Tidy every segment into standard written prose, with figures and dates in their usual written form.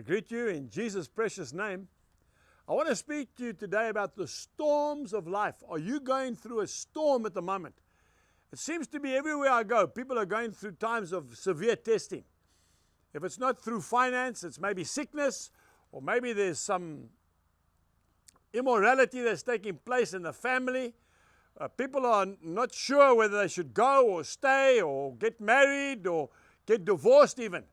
greet you in Jesus' precious name. I want to speak to you today about the storms of life. Are you going through a storm at the moment? It seems to be everywhere I go, people are going through times of severe testing. If it's not through finance, it's maybe sickness, or maybe there's some immorality that's taking place in the family. People are not sure whether they should go or stay or get married or get divorced even.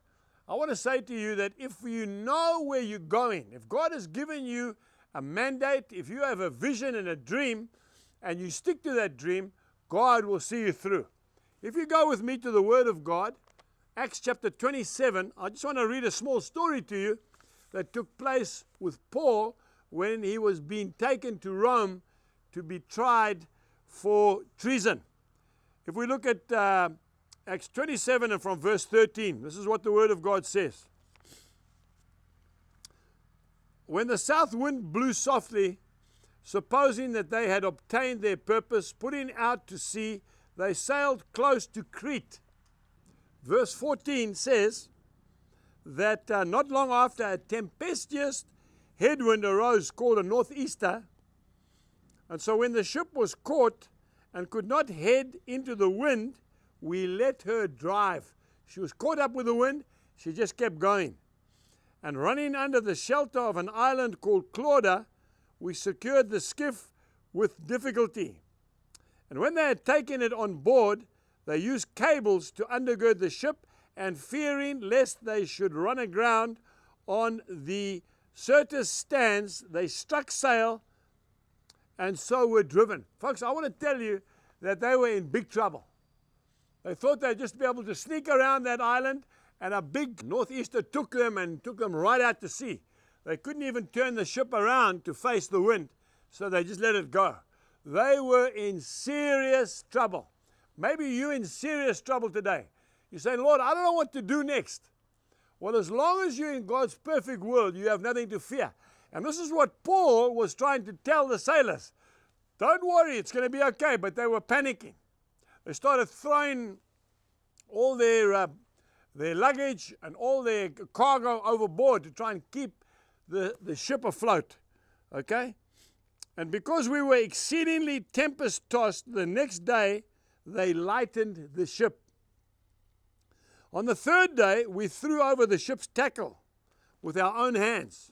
I want to say to you that if you know where you're going, if God has given you a mandate, if you have a vision and a dream, and you stick to that dream, God will see you through. If you go with me to the Word of God, Acts chapter 27, I just want to read a small story to you that took place with Paul when he was being taken to Rome to be tried for treason. If we look at Acts 27 and from verse 13, this is what the Word of God says. When the south wind blew softly, supposing that they had obtained their purpose, putting out to sea, they sailed close to Crete. Verse 14 says that not long after, a tempestuous headwind arose called a northeaster. And so when the ship was caught and could not head into the wind, we let her drive. She was caught up with the wind. She just kept going. And running under the shelter of an island called Clauda, we secured the skiff with difficulty. And when they had taken it on board, they used cables to undergird the ship, and fearing lest they should run aground on the Syrtis stands, they struck sail and so were driven. Folks, I want to tell you that they were in big trouble. They thought they'd just be able to sneak around that island, and a big northeaster took them right out to sea. They couldn't even turn the ship around to face the wind, so they just let it go. They were in serious trouble. Maybe you're in serious trouble today. You say, Lord, I don't know what to do next. Well, as long as you're in God's perfect will, you have nothing to fear. And this is what Paul was trying to tell the sailors. Don't worry, it's going to be okay. But they were panicking. They started throwing all their luggage and all their cargo overboard to try and keep the ship afloat. Okay? And because we were exceedingly tempest-tossed, the next day they lightened the ship. On the third day, we threw over the ship's tackle with our own hands.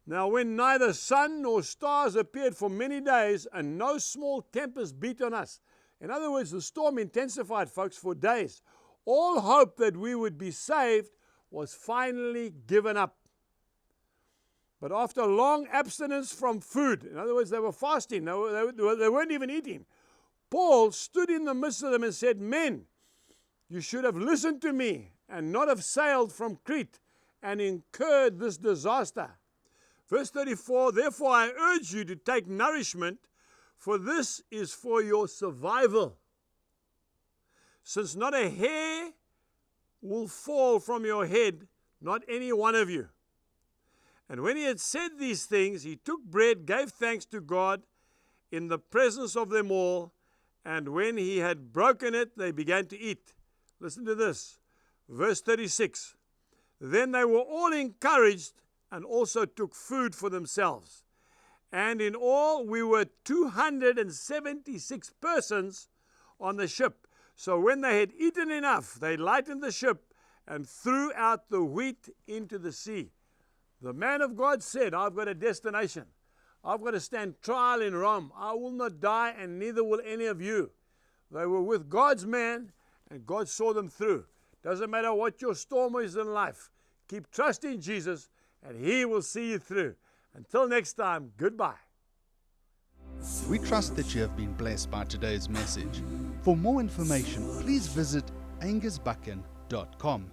Now, when neither sun nor stars appeared for many days, and no small tempest beat on us. In other words, the storm intensified, folks, for days. All hope that we would be saved was finally given up. But after long abstinence from food, in other words, they were fasting, they weren't even eating, Paul stood in the midst of them and said, Men, you should have listened to me and not have sailed from Crete and incurred this disaster. Verse 34, therefore I urge you to take nourishment, for this is for your survival. Since not a hair will fall from your head, not any one of you. And when he had said these things, he took bread, gave thanks to God in the presence of them all, and when he had broken it, they began to eat. Listen to this. Verse 36. Then they were all encouraged and also took food for themselves. And in all, we were 276 persons on the ship. So when they had eaten enough, they lightened the ship and threw out the wheat into the sea. The man of God said, I've got a destination. I've got to stand trial in Rome. I will not die, and neither will any of you. They were with God's man, and God saw them through. Doesn't matter what your storm is in life. Keep trusting Jesus, and He will see you through. Until next time, goodbye. We trust that you have been blessed by today's message. For more information, please visit angusbuchan.com.